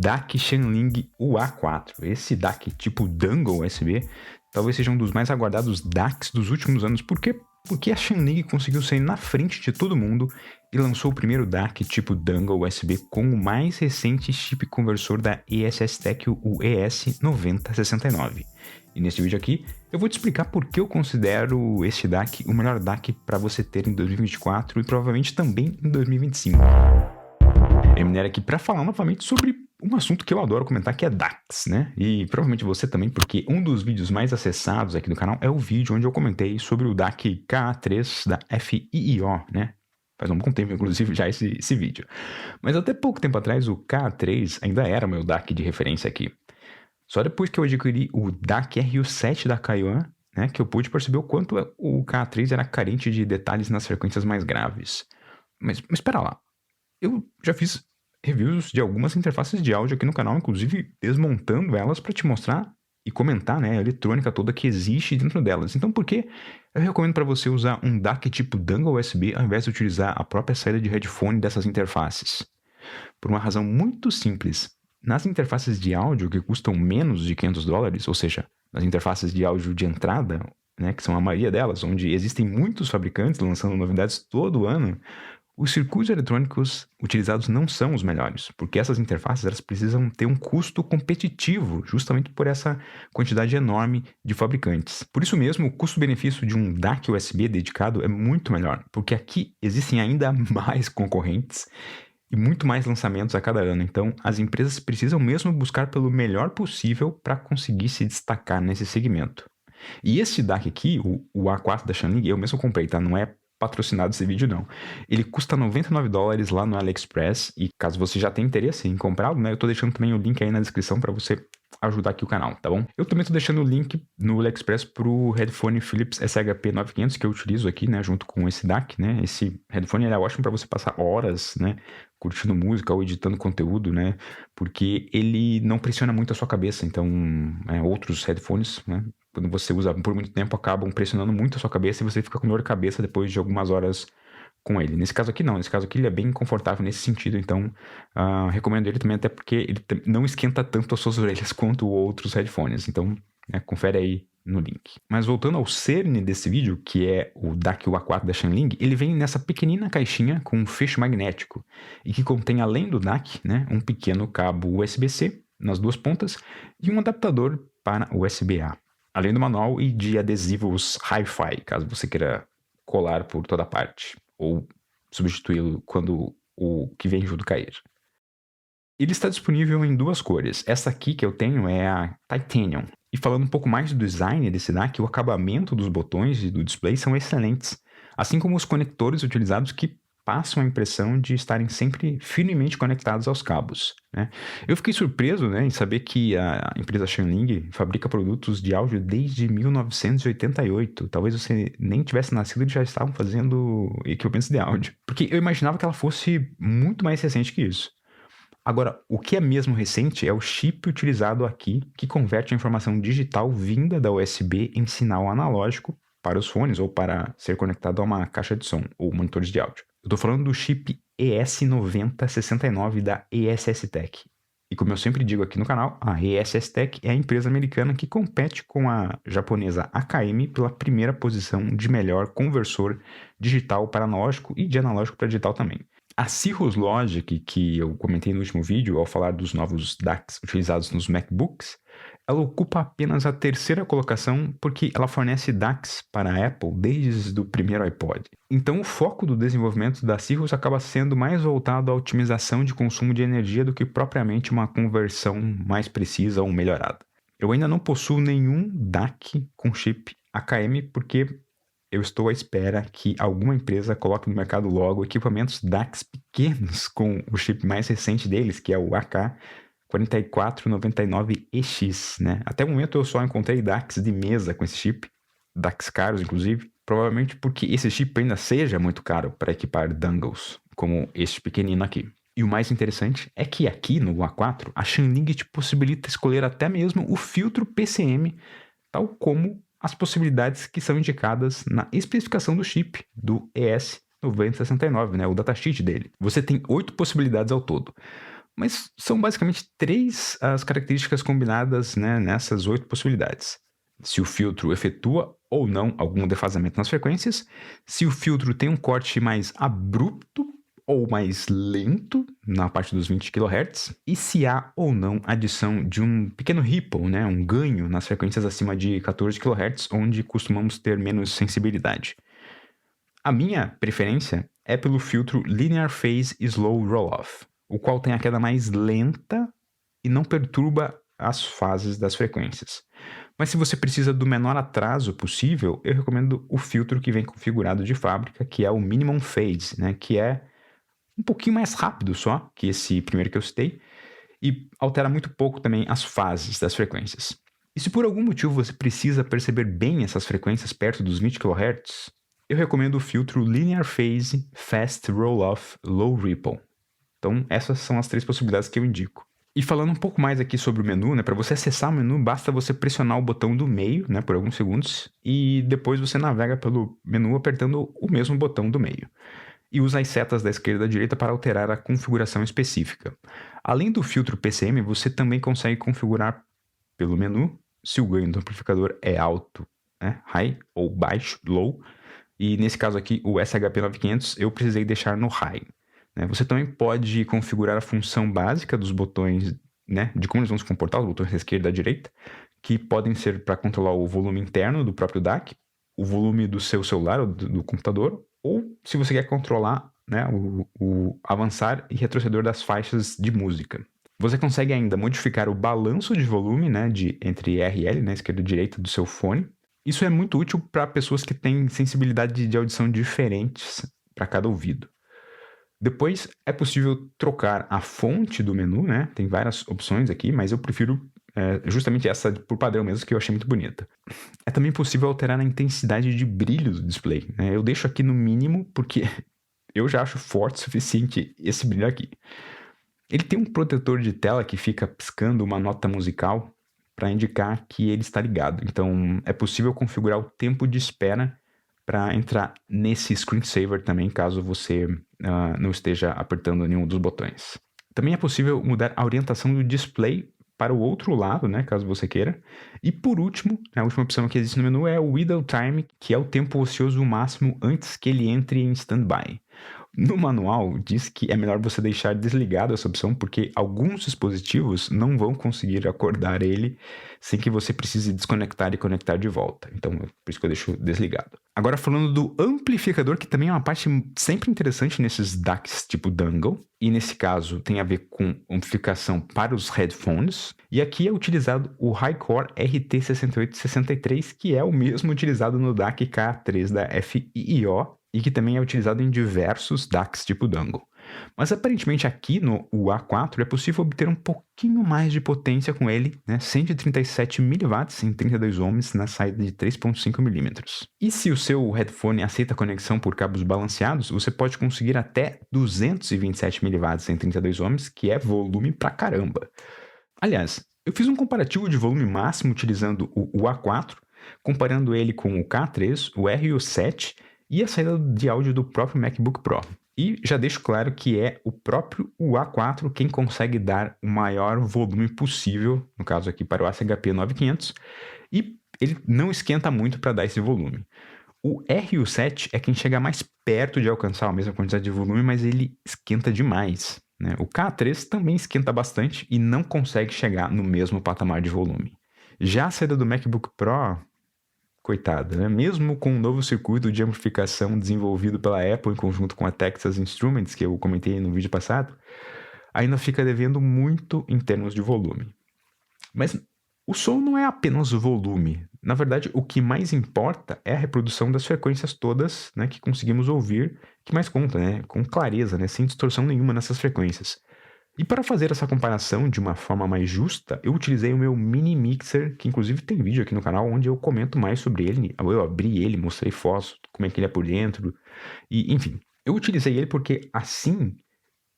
DAC Shanling UA4. Esse DAC tipo Dongle USB talvez seja um dos mais aguardados DACs dos últimos anos. Por quê? Porque a Shanling conseguiu sair na frente de todo mundo e lançou o primeiro DAC tipo Dongle USB com o mais recente chip conversor da ESS-Tec, o ES9069. E nesse vídeo aqui, eu vou te explicar por que eu considero este DAC o melhor DAC para você ter em 2024 e provavelmente também em 2025. Eu minero aqui para falar novamente sobre um assunto que eu adoro comentar, que é DACs, né? E provavelmente você também, porque um dos vídeos mais acessados aqui do canal é o vídeo onde eu comentei sobre o DAC KA3 da FIIO, né? Faz um bom tempo, inclusive, já esse vídeo. Mas até pouco tempo atrás, o KA3 ainda era meu DAC de referência aqui. Só depois que eu adquiri o DAC RU7 da Kaiyuan, né, que eu pude perceber o quanto o KA3 era carente de detalhes nas frequências mais graves. Mas espera lá. Eu já fiz reviews de algumas interfaces de áudio aqui no canal, inclusive desmontando elas para te mostrar e comentar, né, a eletrônica toda que existe dentro delas. Então, por que eu recomendo para você usar um DAC tipo Dongle USB ao invés de utilizar a própria saída de headphone dessas interfaces? Por uma razão muito simples. Nas interfaces de áudio que custam menos de $500, ou seja, nas interfaces de áudio de entrada, né, que são a maioria delas, onde existem muitos fabricantes lançando novidades todo ano, os circuitos eletrônicos utilizados não são os melhores, porque essas interfaces elas precisam ter um custo competitivo, justamente por essa quantidade enorme de fabricantes. Por isso mesmo, o custo-benefício de um DAC USB dedicado é muito melhor, porque aqui existem ainda mais concorrentes e muito mais lançamentos a cada ano. Então, as empresas precisam mesmo buscar pelo melhor possível para conseguir se destacar nesse segmento. E esse DAC aqui, o A4 da Shanling, eu mesmo comprei, tá? Não é patrocinado esse vídeo, não. Ele custa $99 lá no AliExpress e caso você já tenha interesse em comprá-lo, né? Eu tô deixando também o link aí na descrição para você ajudar aqui o canal, tá bom? Eu também tô deixando o link no AliExpress pro headphone Philips SHP 9500 que eu utilizo aqui, né? Junto com esse DAC, né? Esse headphone ele é ótimo para você passar horas, né? Curtindo música ou editando conteúdo, né? Porque ele não pressiona muito a sua cabeça. Então, outros headphones, né? Quando você usa por muito tempo, acabam pressionando muito a sua cabeça e você fica com dor de cabeça depois de algumas horas com ele. Nesse caso aqui não, nesse caso aqui ele é bem confortável nesse sentido, então recomendo ele também até porque ele não esquenta tanto as suas orelhas quanto outros headphones, então confere aí no link. Mas voltando ao cerne desse vídeo, que é o DAC UA4 da Shanling, ele vem nessa pequenina caixinha com um fecho magnético e que contém, além do DAC, né, um pequeno cabo USB-C nas duas pontas e um adaptador para USB-A. Além do manual e de adesivos Hi-Fi, caso você queira colar por toda parte ou substituí-lo quando o que vem junto cair. Ele está disponível em duas cores. Essa aqui que eu tenho é a Titanium. E falando um pouco mais do design desse DAC, o acabamento dos botões e do display são excelentes, assim como os conectores utilizados que passam a impressão de estarem sempre firmemente conectados aos cabos, né? Eu fiquei surpreso, né, em saber que a empresa Shanling fabrica produtos de áudio desde 1988. Talvez você nem tivesse nascido e eles já estavam fazendo equipamentos de áudio. Porque eu imaginava que ela fosse muito mais recente que isso. Agora, o que é mesmo recente é o chip utilizado aqui, que converte a informação digital vinda da USB em sinal analógico para os fones ou para ser conectado a uma caixa de som ou monitores de áudio. Eu estou falando do chip ES9069 da ESS-Tec. E como eu sempre digo aqui no canal, a ESS-Tec é a empresa americana que compete com a japonesa AKM pela primeira posição de melhor conversor digital para analógico e de analógico para digital também. A Cirrus Logic, que eu comentei no último vídeo ao falar dos novos DACs utilizados nos MacBooks, ela ocupa apenas a terceira colocação porque ela fornece DACs para a Apple desde o primeiro iPod. Então o foco do desenvolvimento da Cirrus acaba sendo mais voltado à otimização de consumo de energia do que propriamente uma conversão mais precisa ou melhorada. Eu ainda não possuo nenhum DAC com chip AKM porque eu estou à espera que alguma empresa coloque no mercado logo equipamentos DACs pequenos com o chip mais recente deles, que é o AK4499EX, né? Até o momento eu só encontrei DACs de mesa com esse chip, DACs caros inclusive, provavelmente porque esse chip ainda seja muito caro para equipar dongles, como este pequenino aqui. E o mais interessante é que aqui no A4, a Shanling te possibilita escolher até mesmo o filtro PCM, tal como as possibilidades que são indicadas na especificação do chip do ES9069, né, o datasheet dele. Você tem 8 possibilidades ao todo. Mas são basicamente 3 as características combinadas, né, nessas 8 possibilidades. Se o filtro efetua ou não algum defasamento nas frequências, se o filtro tem um corte mais abrupto ou mais lento na parte dos 20 kHz, e se há ou não adição de um pequeno ripple, né, um ganho nas frequências acima de 14 kHz, onde costumamos ter menos sensibilidade. A minha preferência é pelo filtro Linear Phase Slow Roll-Off, o qual tem a queda mais lenta e não perturba as fases das frequências. Mas se você precisa do menor atraso possível, eu recomendo o filtro que vem configurado de fábrica, que é o Minimum Phase, né, que é um pouquinho mais rápido só que esse primeiro que eu citei, e altera muito pouco também as fases das frequências. E se por algum motivo você precisa perceber bem essas frequências perto dos 20 kHz, eu recomendo o filtro Linear Phase Fast Roll-Off Low Ripple. Então essas são as 3 possibilidades que eu indico. E falando um pouco mais aqui sobre o menu, né, para você acessar o menu, basta você pressionar o botão do meio, né, por alguns segundos, e depois você navega pelo menu apertando o mesmo botão do meio. E usa as setas da esquerda e da direita para alterar a configuração específica. Além do filtro PCM, você também consegue configurar pelo menu se o ganho do amplificador é alto, né, high, ou baixo, low. E nesse caso aqui, o SHP9500, eu precisei deixar no high. Você também pode configurar a função básica dos botões, né, de como eles vão se comportar, os botões da esquerda e da direita, que podem ser para controlar o volume interno do próprio DAC, o volume do seu celular ou do computador, ou se você quer controlar, né, o avançar e retroceder das faixas de música. Você consegue ainda modificar o balanço de volume, né, entre R e L, né, esquerda e direita do seu fone. Isso é muito útil para pessoas que têm sensibilidade de audição diferentes para cada ouvido. Depois é possível trocar a fonte do menu, né? Tem várias opções aqui, mas eu prefiro justamente essa por padrão mesmo, que eu achei muito bonita. É também possível alterar a intensidade de brilho do display, né? Eu deixo aqui no mínimo porque eu já acho forte o suficiente esse brilho aqui. Ele tem um protetor de tela que fica piscando uma nota musical para indicar que ele está ligado. Então é possível configurar o tempo de espera para entrar nesse screensaver também, caso você não esteja apertando nenhum dos botões. Também é possível mudar a orientação do display para o outro lado, né, caso você queira. E por último, a última opção que existe no menu é o idle time, que é o tempo ocioso máximo antes que ele entre em standby. No manual diz que é melhor você deixar desligado essa opção, porque alguns dispositivos não vão conseguir acordar ele sem que você precise desconectar e conectar de volta. Então, por isso que eu deixo desligado. Agora falando do amplificador, que também é uma parte sempre interessante nesses DACs tipo Dangle, e nesse caso tem a ver com amplificação para os headphones, e aqui é utilizado o Highcore RT6863, que é o mesmo utilizado no DAC K3 da FiiO, e que também é utilizado em diversos DACs tipo Dangle. Mas aparentemente aqui no A4 é possível obter um pouquinho mais de potência com ele, né? 137 mW em 32 ohms na saída de 3.5 mm. E se o seu headphone aceita conexão por cabos balanceados, você pode conseguir até 227 mW em 32 ohms, que é volume pra caramba. Aliás, eu fiz um comparativo de volume máximo utilizando o A4, comparando ele com o K3, o R e o 7 e a saída de áudio do próprio MacBook Pro. E já deixo claro que é o próprio A4 quem consegue dar o maior volume possível, no caso aqui para o SHP 9500, e ele não esquenta muito para dar esse volume. O R7 é quem chega mais perto de alcançar a mesma quantidade de volume, mas ele esquenta demais, né? O K3 também esquenta bastante e não consegue chegar no mesmo patamar de volume. Já a saída do MacBook Pro, coitado, né? Mesmo com o novo circuito de amplificação desenvolvido pela Apple em conjunto com a Texas Instruments, que eu comentei no vídeo passado, ainda fica devendo muito em termos de volume. Mas o som não é apenas o volume. Na verdade, o que mais importa é a reprodução das frequências todas, né, que conseguimos ouvir, que mais conta, né, com clareza, né, sem distorção nenhuma nessas frequências. E para fazer essa comparação de uma forma mais justa, eu utilizei o meu mini mixer, que inclusive tem vídeo aqui no canal onde eu comento mais sobre ele. Eu abri ele, mostrei fotos, como é que ele é por dentro, e enfim. Eu utilizei ele porque assim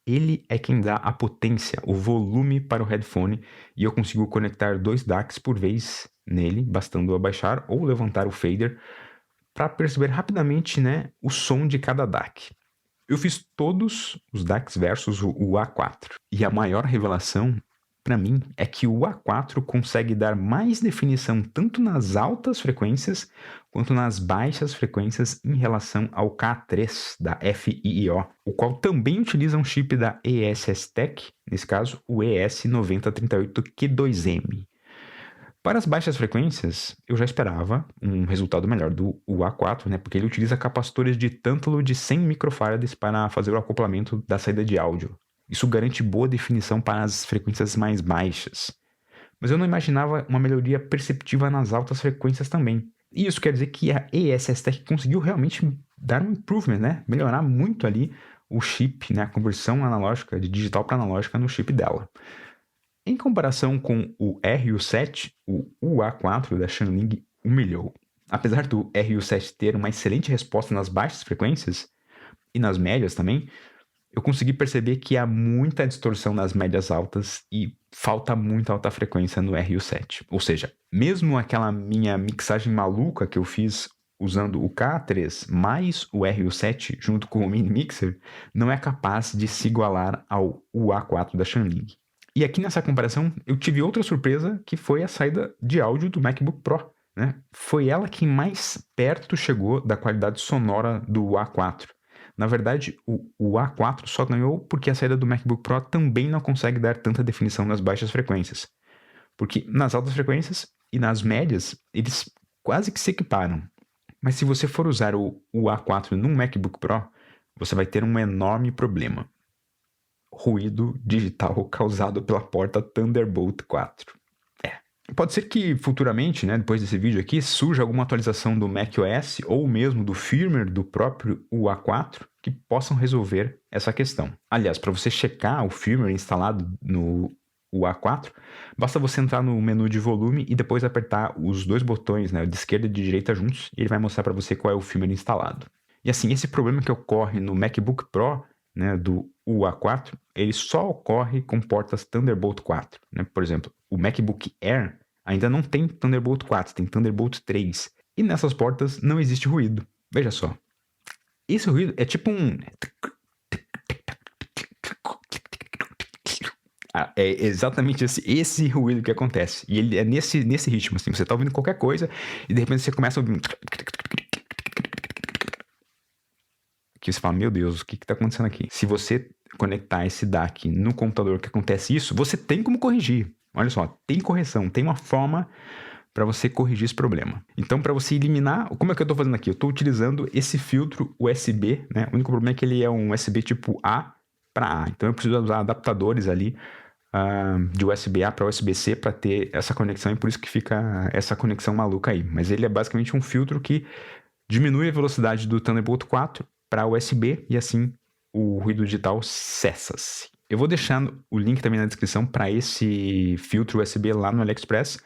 ele é quem dá a potência, o volume para o headphone, e eu consigo conectar 2 DACs por vez nele, bastando abaixar ou levantar o fader para perceber rapidamente, né, o som de cada DAC. Eu fiz todos os DACs versus o A4. E a maior revelação, para mim, é que o A4 consegue dar mais definição tanto nas altas frequências quanto nas baixas frequências em relação ao K3 da FIIO, o qual também utiliza um chip da ESS-TEC, nesse caso o ES9038Q2M. Para as baixas frequências, eu já esperava um resultado melhor do A4, né, porque ele utiliza capacitores de tântalo de 100 microfarads para fazer o acoplamento da saída de áudio. Isso garante boa definição para as frequências mais baixas. Mas eu não imaginava uma melhoria perceptiva nas altas frequências também. E isso quer dizer que a ESS-TEC conseguiu realmente dar um improvement, né? Melhorar muito ali o chip, né? A conversão analógica de digital para analógica no chip dela. Em comparação com o RU7, o UA4 da Shanling humilhou. Apesar do RU7 ter uma excelente resposta nas baixas frequências e nas médias também, eu consegui perceber que há muita distorção nas médias altas e falta muita alta frequência no RU7. Ou seja, mesmo aquela minha mixagem maluca que eu fiz usando o K3 mais o RU7 junto com o Mini Mixer, não é capaz de se igualar ao UA4 da Shanling. E aqui nessa comparação eu tive outra surpresa, que foi a saída de áudio do MacBook Pro, né? Foi ela que mais perto chegou da qualidade sonora do A4. Na verdade, o A4 só ganhou porque a saída do MacBook Pro também não consegue dar tanta definição nas baixas frequências. Porque nas altas frequências e nas médias, eles quase que se equiparam. Mas se você for usar o A4 num MacBook Pro, você vai ter um enorme problema. Ruído digital causado pela porta Thunderbolt 4. Pode ser que futuramente, né, depois desse vídeo aqui, surja alguma atualização do macOS ou mesmo do firmware do próprio UA4 que possam resolver essa questão. Aliás, para você checar o firmware instalado no UA4, basta você entrar no menu de volume e depois apertar os dois botões, né, de esquerda e de direita juntos, e ele vai mostrar para você qual é o firmware instalado. E assim, esse problema que ocorre no MacBook Pro, né, do UA4, ele só ocorre com portas Thunderbolt 4. Né? Por exemplo, o MacBook Air ainda não tem Thunderbolt 4, tem Thunderbolt 3. E nessas portas não existe ruído. Veja só. Esse ruído é tipo um... É exatamente esse ruído que acontece. E ele é nesse ritmo, assim. Você tá ouvindo qualquer coisa e de repente você começa a ouvir... Que você fala, meu Deus, o que tá acontecendo aqui? Se você conectar esse DAC no computador que acontece isso, você tem como corrigir. Olha só, tem correção, tem uma forma para você corrigir esse problema. Então, para você eliminar, como é que eu estou fazendo aqui? Eu estou utilizando esse filtro USB, né? O único problema é que ele é um USB tipo A para A. Então, eu preciso usar adaptadores ali de USB A para USB-C para ter essa conexão e por isso que fica essa conexão maluca aí. Mas ele é basicamente um filtro que diminui a velocidade do Thunderbolt 4 para USB e assim o ruído digital cessa-se. Eu vou deixar o link também na descrição para esse filtro USB lá no AliExpress.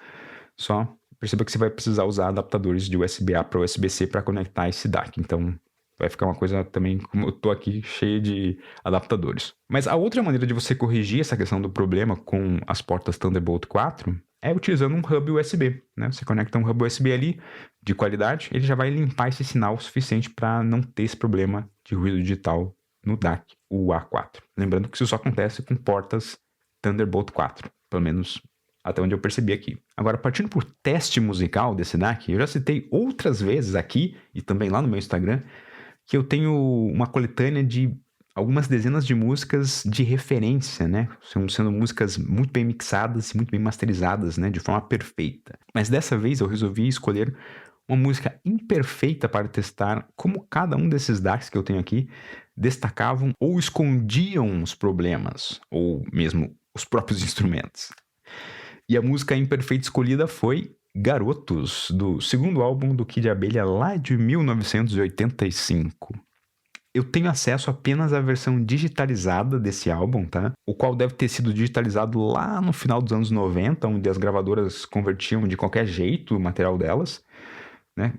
Só perceba que você vai precisar usar adaptadores de USB-A para USB-C para conectar esse DAC. Então vai ficar uma coisa também, como eu estou aqui, cheia de adaptadores. Mas a outra maneira de você corrigir essa questão do problema com as portas Thunderbolt 4 é utilizando um hub USB. Né? Você conecta um hub USB ali de qualidade, ele já vai limpar esse sinal o suficiente para não ter esse problema de ruído digital no DAC, o A4. Lembrando que isso só acontece com portas Thunderbolt 4, pelo menos até onde eu percebi aqui. Agora, partindo por teste musical desse DAC, eu já citei outras vezes aqui e também lá no meu Instagram que eu tenho uma coletânea de algumas dezenas de músicas de referência, né? Sendo músicas muito bem mixadas e muito bem masterizadas, né? De forma perfeita. Mas dessa vez eu resolvi escolher uma música imperfeita para testar como cada um desses DACs que eu tenho aqui destacavam ou escondiam os problemas, ou mesmo os próprios instrumentos. E a música imperfeita escolhida foi Garotos, do segundo álbum do Kid Abelha lá de 1985. Eu tenho acesso apenas à versão digitalizada desse álbum, tá? O qual deve ter sido digitalizado lá no final dos anos 90, onde as gravadoras convertiam de qualquer jeito o material delas, né?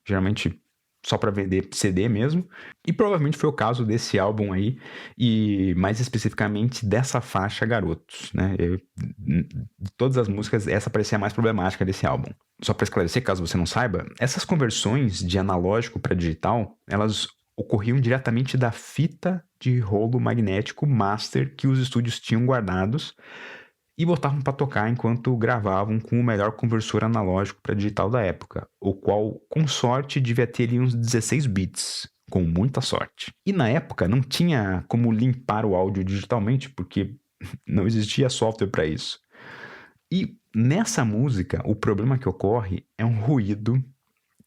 Geralmente só para vender CD mesmo. E provavelmente foi o caso desse álbum aí, e mais especificamente dessa faixa Garotos, né? De todas as músicas, essa parecia a mais problemática desse álbum. Só para esclarecer, caso você não saiba, essas conversões de analógico para digital, elas ocorriam diretamente da fita de rolo magnético master que os estúdios tinham guardados e botavam para tocar enquanto gravavam com o melhor conversor analógico para digital da época, o qual, com sorte, devia ter ali uns 16 bits, com muita sorte. E na época não tinha como limpar o áudio digitalmente, porque não existia software para isso. E nessa música, o problema que ocorre é um ruído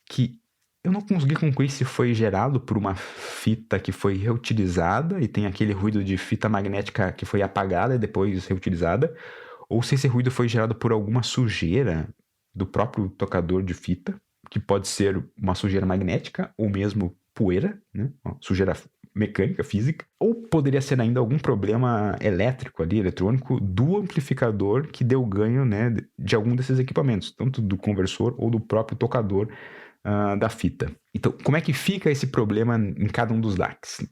que eu não consegui concluir se foi gerado por uma fita que foi reutilizada e tem aquele ruído de fita magnética que foi apagada e depois reutilizada, ou se esse ruído foi gerado por alguma sujeira do próprio tocador de fita, que pode ser uma sujeira magnética ou mesmo poeira, né? Uma sujeira mecânica, física, ou poderia ser ainda algum problema elétrico ali, eletrônico, do amplificador que deu ganho, né, de algum desses equipamentos, tanto do conversor ou do próprio tocador da fita. Então, como é que fica esse problema em cada um dos DACs?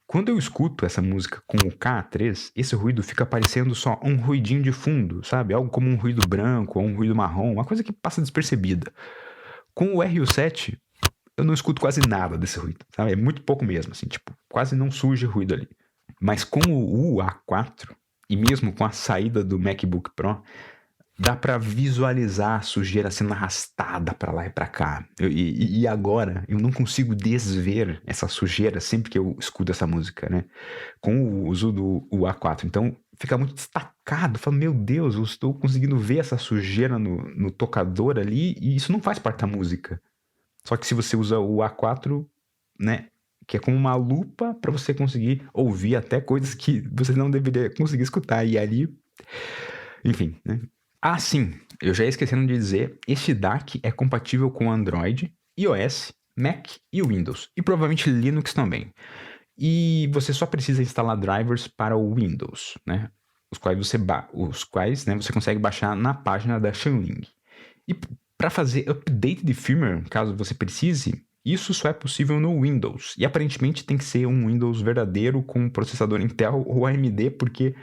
Quando eu escuto essa música com o K3, esse ruído fica parecendo só um ruidinho de fundo, sabe? Algo como um ruído branco ou um ruído marrom, uma coisa que passa despercebida. Com o RU7, eu não escuto quase nada desse ruído, sabe? É muito pouco mesmo, assim, tipo, quase não surge ruído ali. Mas com o UA4, e mesmo com a saída do MacBook Pro, dá pra visualizar a sujeira sendo arrastada pra lá e pra cá. E agora eu não consigo desver essa sujeira sempre que eu escuto essa música, né? Com o uso do UA4. Então fica muito destacado. Fala, meu Deus, eu estou conseguindo ver essa sujeira no tocador ali e isso não faz parte da música. Só que se você usa o A4, né? Que é como uma lupa pra você conseguir ouvir até coisas que você não deveria conseguir escutar. E ali, enfim, né? Ah, sim, eu já ia esquecendo de dizer, este DAC é compatível com Android, iOS, Mac e Windows, e provavelmente Linux também. E você só precisa instalar drivers para o Windows, né? Os quais né, você consegue baixar na página da Xunling. E para fazer update de firmware, caso você precise, isso só é possível no Windows. E aparentemente tem que ser um Windows verdadeiro com processador Intel ou AMD, porque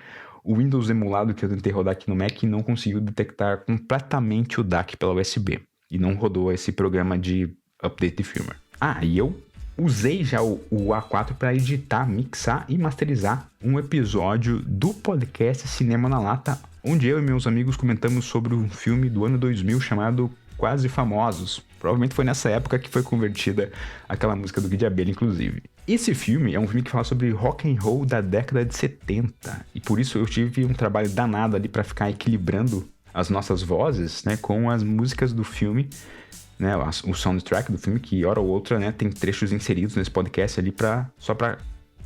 o Windows emulado que eu tentei rodar aqui no Mac não conseguiu detectar completamente o DAC pela USB. E não rodou esse programa de update de firmware. Ah, e eu usei já o A4 para editar, mixar e masterizar um episódio do podcast Cinema na Lata, onde eu e meus amigos comentamos sobre um filme do ano 2000 chamado Quase Famosos. Provavelmente foi nessa época que foi convertida aquela música do Guide Abelha, inclusive. Esse filme é um filme que fala sobre rock and roll da década de 70, e por isso eu tive um trabalho danado ali para ficar equilibrando as nossas vozes, né, com as músicas do filme, né, o soundtrack do filme, que hora ou outra, né, tem trechos inseridos nesse podcast ali só para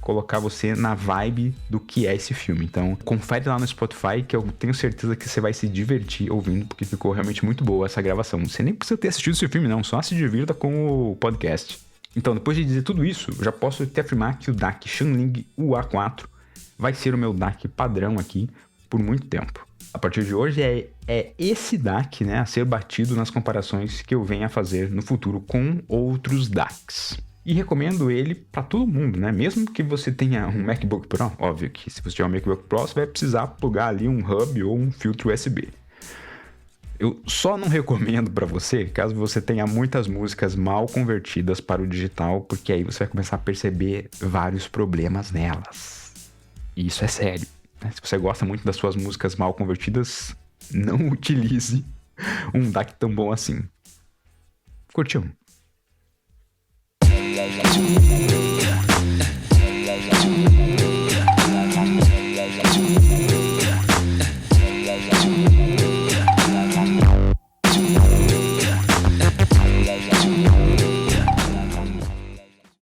colocar você na vibe do que é esse filme. Então, confere lá no Spotify que eu tenho certeza que você vai se divertir ouvindo, porque ficou realmente muito boa essa gravação. Você nem precisa ter assistido esse filme não, só se divirta com o podcast. Então, depois de dizer tudo isso, eu já posso te afirmar que o DAC Xunling UA4 vai ser o meu DAC padrão aqui por muito tempo. A partir de hoje é esse DAC, né, a ser batido nas comparações que eu venho a fazer no futuro com outros DACs. E recomendo ele para todo mundo, né? Mesmo que você tenha um MacBook Pro, óbvio que se você tiver um MacBook Pro, você vai precisar plugar ali um hub ou um filtro USB. Eu só não recomendo para você, caso você tenha muitas músicas mal convertidas para o digital, porque aí você vai começar a perceber vários problemas nelas. E isso é sério, né? Se você gosta muito das suas músicas mal convertidas, não utilize um DAC tão bom assim. Curtiu?